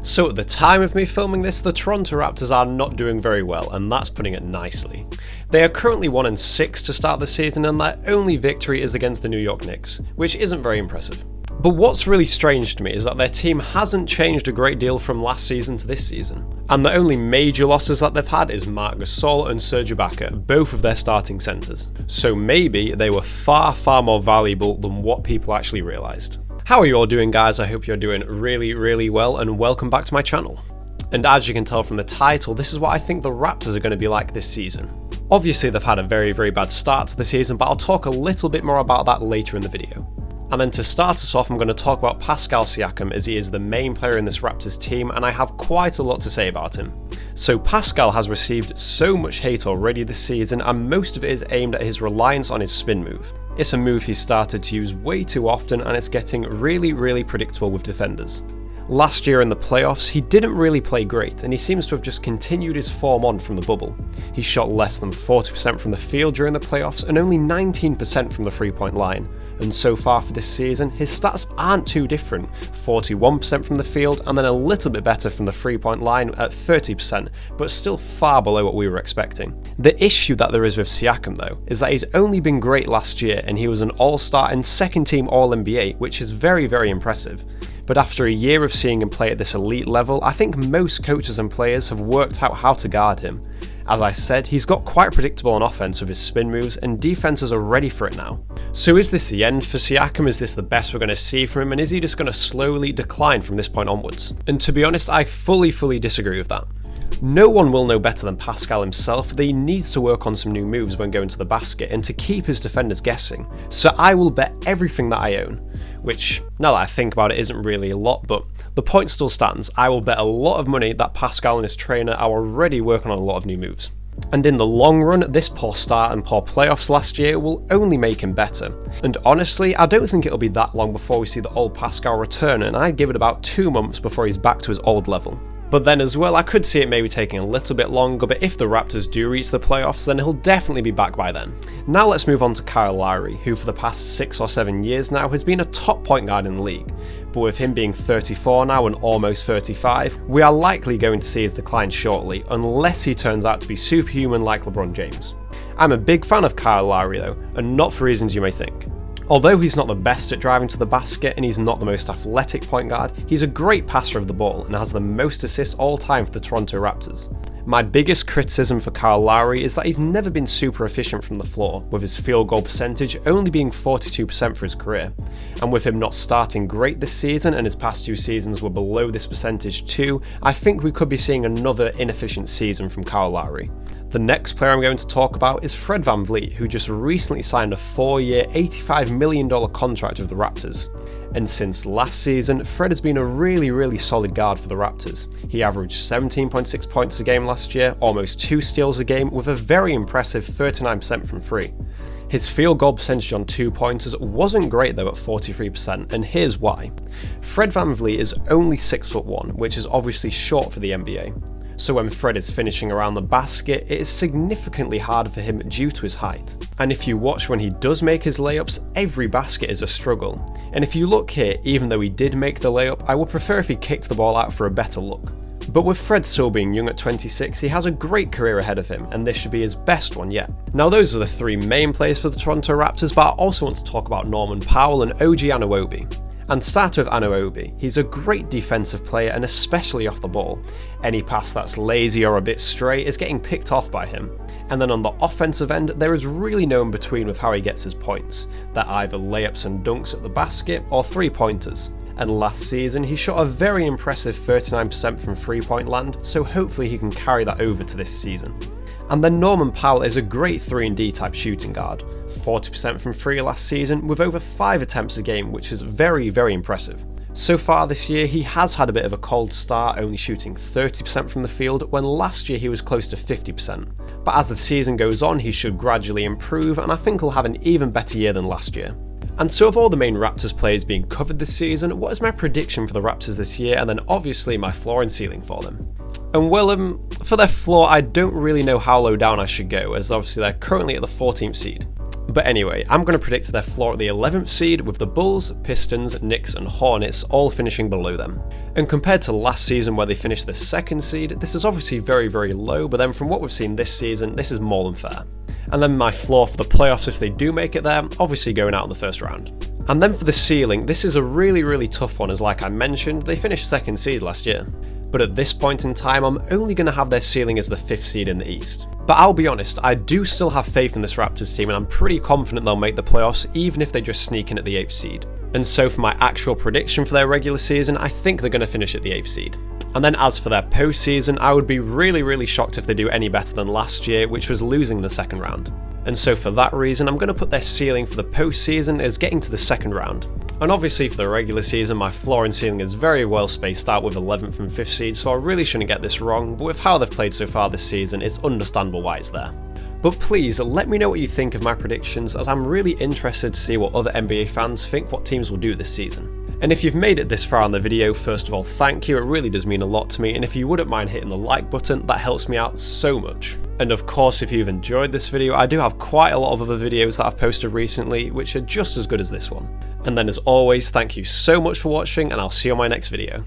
So at the time of me filming this, the Toronto Raptors are not doing very well, and that's putting it nicely. They are currently 1-6 to start the season, and their only victory is against the New York Knicks, which isn't very impressive. But what's really strange to me is that their team hasn't changed a great deal from last season to this season. And the only major losses that they've had is Marc Gasol and Serge Ibaka, both of their starting centres. So maybe they were far more valuable than what people actually realised. How are you all doing, guys? I hope you're doing really well, and welcome back to my channel. And as you can tell from the title, this is what I think the Raptors are going to be like this season. Obviously they've had a very bad start to the season, but I'll talk a little bit more about that later in the video. And then to start us off, I'm going to talk about Pascal Siakam, as he is the main player in this Raptors team, and I have quite a lot to say about him. So Pascal has received so much hate already this season, and most of it is aimed at his reliance on his spin move. It's a move he started to use way too often, and it's getting really predictable with defenders. Last year in the playoffs, he didn't really play great, and he seems to have just continued his form on from the bubble. He shot less than 40% from the field during the playoffs and only 19% from the three-point line. And so far for this season, his stats aren't too different. 41% from the field and then a little bit better from the three-point line at 30%, but still far below what we were expecting. The issue that there is with Siakam though, is that he's only been great last year, and he was an all-star and second-team All-NBA, which is very impressive. But after a year of seeing him play at this elite level, I think most coaches and players have worked out how to guard him. As I said, he's got quite predictable on offense with his spin moves, and defenses are ready for it now. So is this the end for Siakam? Is this the best we're going to see from him, and is he just going to slowly decline from this point onwards? And to be honest, I fully disagree with that. No one will know better than Pascal himself that he needs to work on some new moves when going to the basket and to keep his defenders guessing. So I will bet everything that I own, which, now that I think about it, isn't really a lot, but the point still stands. I will bet a lot of money that Pascal and his trainer are already working on a lot of new moves. And in the long run, this poor start and poor playoffs last year will only make him better. And honestly, I don't think it'll be that long before we see the old Pascal return, and I'd give it about 2 months before he's back to his old level. But then as well, I could see it maybe taking a little bit longer, but if the Raptors do reach the playoffs, then he'll definitely be back by then. Now let's move on to Kyle Lowry, who for the past 6 or 7 years now has been a top point guard in the league. But with him being 34 now and almost 35, we are likely going to see his decline shortly, unless he turns out to be superhuman like LeBron James. I'm a big fan of Kyle Lowry though, and not for reasons you may think. Although he's not the best at driving to the basket and he's not the most athletic point guard, he's a great passer of the ball and has the most assists all time for the Toronto Raptors. My biggest criticism for Kyle Lowry is that he's never been super efficient from the floor, with his field goal percentage only being 42% for his career. And with him not starting great this season, and his past 2 seasons were below this percentage too, I think we could be seeing another inefficient season from Kyle Lowry. The next player I'm going to talk about is Fred VanVleet, who just recently signed a 4-year, $85 million contract with the Raptors. And since last season, Fred has been a really solid guard for the Raptors. He averaged 17.6 points a game last year, almost 2 steals a game, with a very impressive 39% from free. His field goal percentage on 2-pointers wasn't great though at 43%, and here's why. Fred VanVleet is only 6'1", which is obviously short for the NBA. So when Fred is finishing around the basket, it is significantly harder for him due to his height. And if you watch when he does make his layups, every basket is a struggle. And if you look here, even though he did make the layup, I would prefer if he kicked the ball out for a better look. But with Fred still being young at 26, he has a great career ahead of him, and this should be his best one yet. Now those are the 3 main players for the Toronto Raptors, but I also want to talk about Norman Powell and OG Anunoby. And start with Anunoby. He's a great defensive player, and especially off the ball. Any pass that's lazy or a bit stray is getting picked off by him. And then on the offensive end, there is really no in between with how he gets his points. They're either layups and dunks at the basket or 3-pointers. And last season, he shot a very impressive 39% from 3-point land, so hopefully he can carry that over to this season. And then Norman Powell is a great 3-and-D type shooting guard, 40% from 3 last season with over 5 attempts a game, which is very impressive. So far this year, he has had a bit of a cold start, only shooting 30% from the field, when last year he was close to 50%. But as the season goes on, he should gradually improve, and I think he'll have an even better year than last year. And so of all the main Raptors players being covered this season, what is my prediction for the Raptors this year, and then obviously my floor and ceiling for them? And well, for their floor, I don't really know how low down I should go, as obviously they're currently at the 14th seed. But anyway, I'm going to predict their floor at the 11th seed, with the Bulls, Pistons, Knicks and Hornets all finishing below them. And compared to last season where they finished the 2nd seed, this is obviously very, very low, but then from what we've seen this season, this is more than fair. And then my floor for the playoffs, if they do make it there, obviously going out in the first round. And then for the ceiling, this is a really, really tough one, as like I mentioned, they finished 2nd seed last year. But at this point in time, I'm only going to have their ceiling as the 5th seed in the East. But I'll be honest, I do still have faith in this Raptors team, and I'm pretty confident they'll make the playoffs even if they just sneak in at the 8th seed. And so for my actual prediction for their regular season, I think they're going to finish at the 8th seed. And then as for their postseason, I would be really, really shocked if they do any better than last year, which was losing in the 2nd round. And so for that reason, I'm going to put their ceiling for the postseason as getting to the 2nd round. And obviously for the regular season, my floor and ceiling is very well spaced out with 11th and 5th seeds, so I really shouldn't get this wrong, but with how they've played so far this season, it's understandable why it's there. But please, let me know what you think of my predictions, as I'm really interested to see what other NBA fans think what teams will do this season. And if you've made it this far on the video, first of all, thank you, it really does mean a lot to me, and if you wouldn't mind hitting the like button, that helps me out so much. And of course, if you've enjoyed this video, I do have quite a lot of other videos that I've posted recently, which are just as good as this one. And then as always, thank you so much for watching, and I'll see you on my next video.